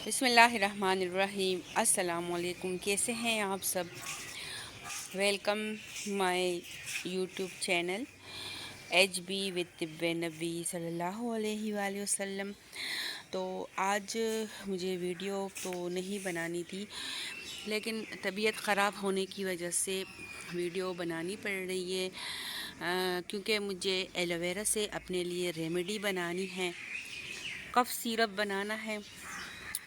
बिस्मिल्लाहिर्रहमानिर्रहीम। अस्सलामुअलैकुम। कैसे हैं आप सब? Welcome my YouTube channel HB with तिब्बे नबी सल्लल्लाहु अलैहि वसल्लम। तो आज मुझे वीडियो तो नहीं बनानी थी, लेकिन तबीयत ख़राब होने की वजह से वीडियो बनानी पड़ रही है, क्योंकि मुझे एलोवेरा से अपने लिए रेमेडी बनानी है। कफ सिरप बनाना है,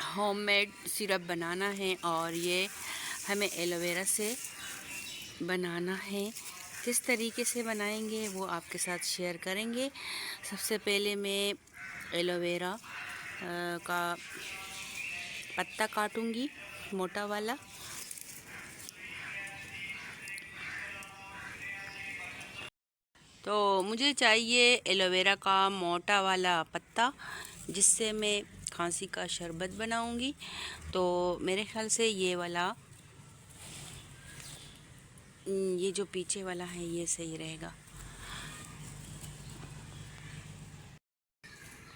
होममेड सिरप बनाना है, और ये हमें एलोवेरा से बनाना है। किस तरीके से बनाएंगे वो आपके साथ शेयर करेंगे। सबसे पहले मैं एलोवेरा का पत्ता काटूंगी, मोटा वाला। तो मुझे चाहिए एलोवेरा का मोटा वाला पत्ता, जिससे मैं खांसी का शरबत बनाऊंगी। तो मेरे ख्याल से ये वाला, ये जो पीछे वाला है ये सही रहेगा।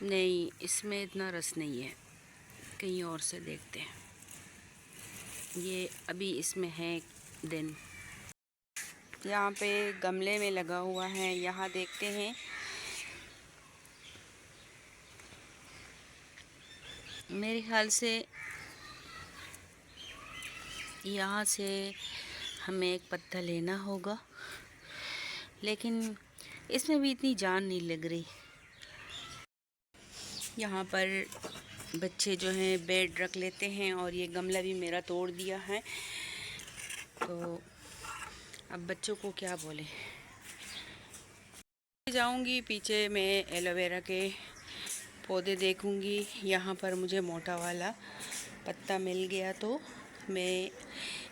नहीं, इसमें इतना रस नहीं है, कहीं और से देखते हैं। ये अभी इसमें है दिन। यहाँ पे गमले में लगा हुआ है, यहाँ देखते हैं। मेरे ख्याल से यहाँ से हमें एक पत्ता लेना होगा, लेकिन इसमें भी इतनी जान नहीं लग रही। यहाँ पर बच्चे जो हैं बेड रख लेते हैं, और ये गमला भी मेरा तोड़ दिया है। तो अब बच्चों को क्या बोले। जाऊंगी पीछे, मैं एलोवेरा के पौधे देखूंगी। यहाँ पर मुझे मोटा वाला पत्ता मिल गया तो मैं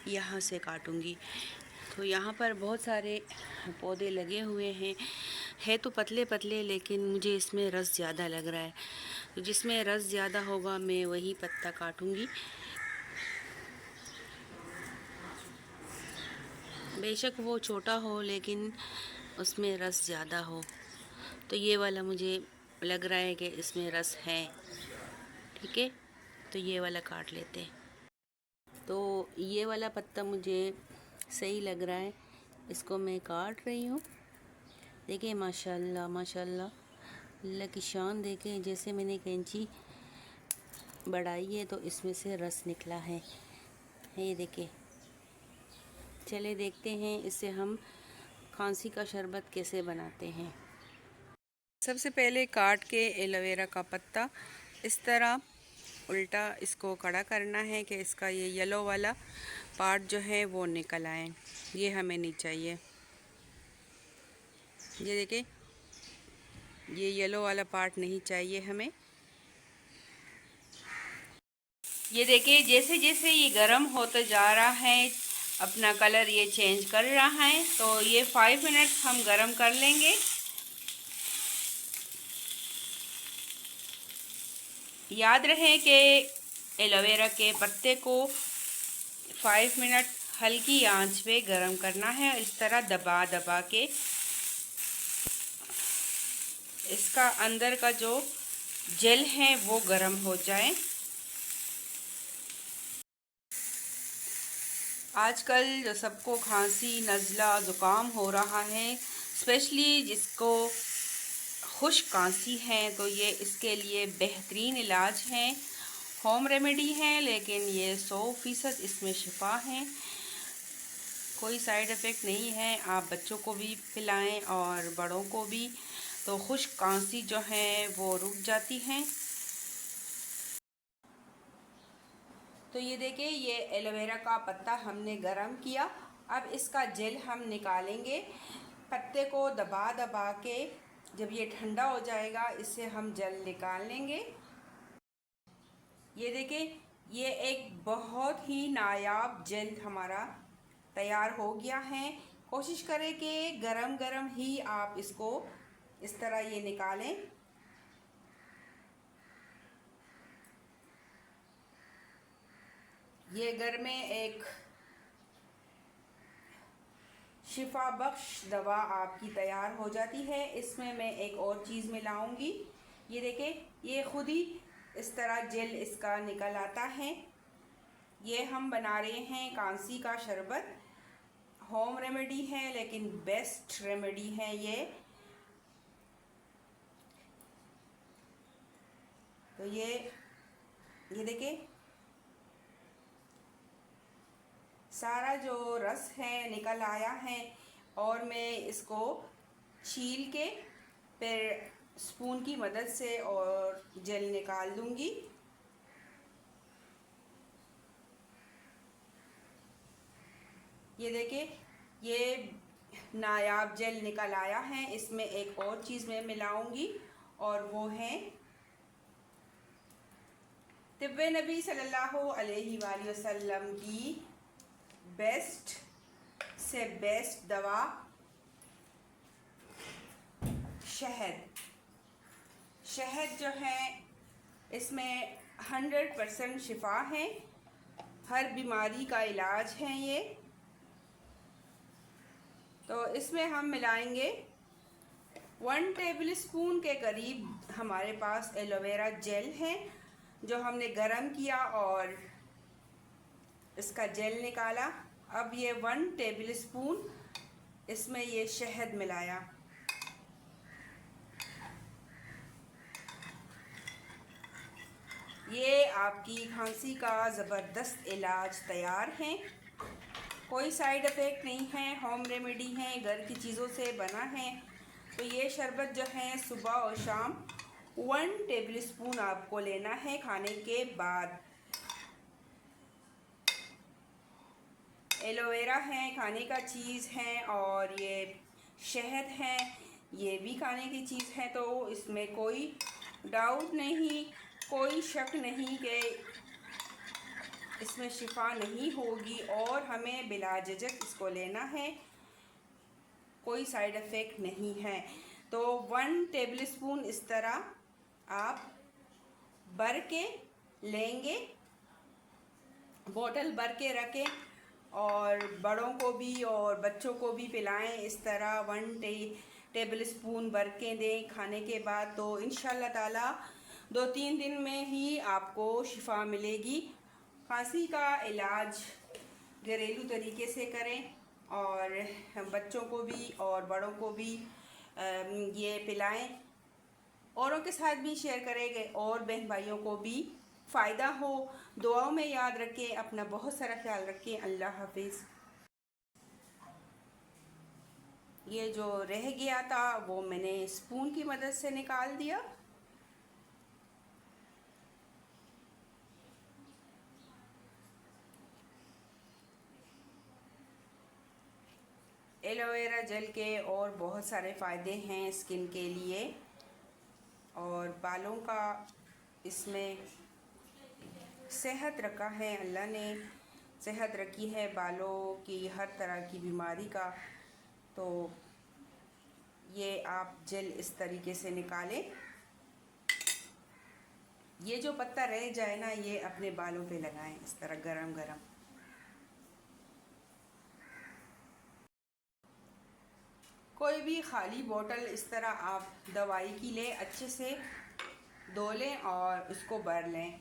यहाँ से काटूंगी। तो यहाँ पर बहुत सारे पौधे लगे हुए हैं, है तो पतले पतले, लेकिन मुझे इसमें रस ज़्यादा लग रहा है। तो जिसमें रस ज़्यादा होगा मैं वही पत्ता काटूंगी। बेशक वो छोटा हो, लेकिन उसमें रस ज़्यादा हो। तो ये वाला मुझे लग रहा है कि इसमें रस है। ठीक है, तो ये वाला काट लेते हैं। तो ये वाला पत्ता मुझे सही लग रहा है, इसको मैं काट रही हूँ। देखिए माशाल्लाह माशाल्लाह, अल्लाह की शान। देखें, जैसे मैंने कैंची बढ़ाई है तो इसमें से रस निकला है, ये देखें। चले देखते हैं इससे हम खांसी का शरबत कैसे बनाते हैं। सबसे पहले काट के एलोवेरा का पत्ता इस तरह उल्टा इसको कड़ा करना है कि इसका ये येलो वाला पार्ट जो है वो निकल आए। ये हमें नहीं चाहिए। ये देखिए, ये येलो वाला पार्ट नहीं चाहिए हमें। ये देखिए, जैसे जैसे ये गर्म होता जा रहा है, अपना कलर ये चेंज कर रहा है। तो ये 5 मिनट हम गर्म कर लेंगे। याद रहे कि एलोवेरा के पत्ते को 5 मिनट हल्की आंच पे गरम करना है। इस तरह दबा दबा के इसका अंदर का जो जेल है वो गरम हो जाए। आजकल जो सबको खांसी, नज़ला, ज़ुकाम हो रहा है, स्पेशली जिसको खुश्क खांसी है, तो ये इसके लिए बेहतरीन इलाज है, होम रेमेडी है। लेकिन ये 100% इसमें शिफा है, कोई साइड इफ़ेक्ट नहीं है। आप बच्चों को भी पिलाएं और बड़ों को भी, तो खुश्क खांसी जो है वो रुक जाती है। तो ये देखिए, ये एलोवेरा का पत्ता हमने गरम किया। अब इसका जेल हम निकालेंगे। पत्ते को दबा दबा के जब ये ठंडा हो जाएगा, इससे हम जेल निकाल लेंगे। ये देखिए, ये एक बहुत ही नायाब जेल हमारा तैयार हो गया है। कोशिश करें कि गरम गरम ही आप इसको इस तरह ये निकालें। ये घर में एक शिफा बख्श दवा आपकी तैयार हो जाती है। इसमें मैं एक और चीज़ मिलाऊंगी। ये देखें, ये खुद ही इस तरह जेल इसका निकल आता है। ये हम बना रहे हैं कांसी का शरबत। होम रेमेडी है लेकिन बेस्ट रेमेडी है ये। तो ये देखिए सारा जो रस है निकल आया है और मैं इसको छील के फिर स्पून की मदद से और जेल निकाल दूंगी। ये देखिए ये नायाब जेल निकल आया है। इसमें एक और चीज़ मैं मिलाऊंगी और वो है तिब्बे नबी सल्लल्लाहु अलैहि वसल्लम की बेस्ट से बेस्ट दवा शहद। शहद जो है इसमें 100% शिफा है, हर बीमारी का इलाज है ये। तो इसमें हम मिलाएंगे 1 टेबल स्पून के करीब हमारे पास एलोवेरा जेल है जो हमने गरम किया और इसका जेल निकाला। अब ये 1 टेबल स्पून इसमें ये शहद मिलाया। ये आपकी खांसी का ज़बरदस्त इलाज तैयार है। कोई साइड इफ़ेक्ट नहीं है, होम रेमेडी है, घर की चीज़ों से बना है। तो ये शरबत जो है सुबह और शाम 1 टेबल स्पून आपको लेना है खाने के बाद। एलोवेरा है, खाने का चीज़ है, और ये शहद है, ये भी खाने की चीज़ है। तो इसमें कोई डाउट नहीं, कोई शक नहीं कि इसमें शिफा नहीं होगी और हमें बिला झिझक इसको लेना है, कोई साइड इफ़ेक्ट नहीं है। तो 1 टेबल स्पून इस तरह आप भर के लेंगे, बोतल भर के रखें और बड़ों को भी और बच्चों को भी पिलाएं। इस तरह 1 टेबल स्पून भर के दें खाने के बाद। तो इंशाल्लाह ताला 2-3 दिन में ही आपको शिफा मिलेगी। खांसी का इलाज घरेलू तरीके से करें और बच्चों को भी और बड़ों को भी ये पिलाएं, औरों के साथ भी शेयर करेंगे और बहन भाइयों को भी फ़ायदा हो। दुआओं में याद रखें, अपना बहुत सारा ख्याल रखें। अल्लाह हाफिज़। ये जो रह गया था वो मैंने स्पून की मदद से निकाल दिया। एलोवेरा जेल के और बहुत सारे फ़ायदे हैं स्किन के लिए, और बालों का इसमें सेहत रखा है, अल्लाह ने सेहत रखी है बालों की हर तरह की बीमारी का। तो ये आप जेल इस तरीके से निकालें। ये जो पत्ता रह जाए ना, ये अपने बालों पे लगाएं इस तरह गरम गरम। कोई भी खाली बोतल इस तरह आप दवाई की लें, अच्छे से धो लें और इसको भर लें।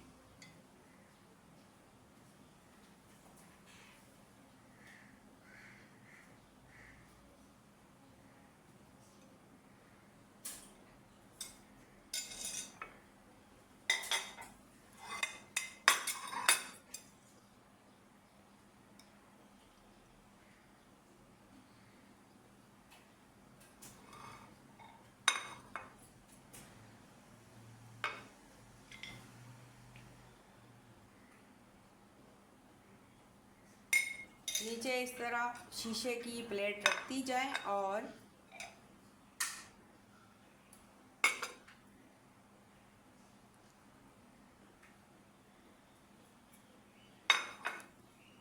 नीचे इस तरह शीशे की प्लेट रखती जाए और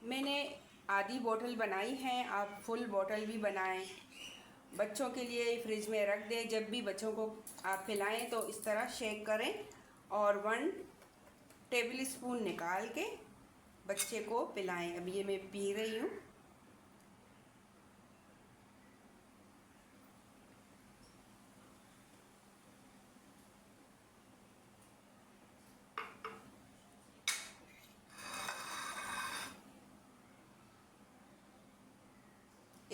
मैंने आधी बोतल बनाई है, आप फुल बोतल भी बनाएं। बच्चों के लिए फ्रिज में रख दें, जब भी बच्चों को आप पिलाएं तो इस तरह शेक करें और 1 टेबल स्पून निकाल के बच्चे को पिलाएं। अब ये मैं पी रही हूँ।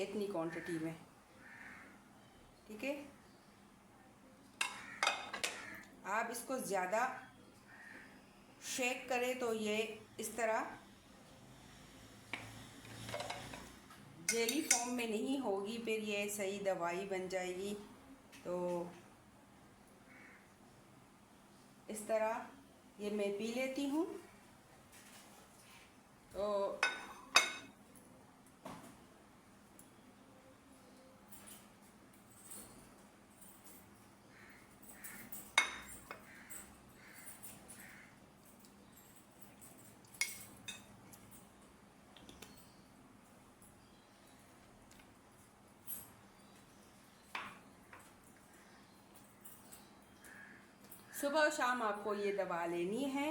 इतनी क्वांटिटी में, ठीक है। आप इसको ज़्यादा शेक करें तो ये इस तरह जेली फॉर्म में नहीं होगी, फिर ये सही दवाई बन जाएगी। तो इस तरह ये मैं पी लेती हूँ। तो सुबह और शाम आपको ये दवा लेनी है।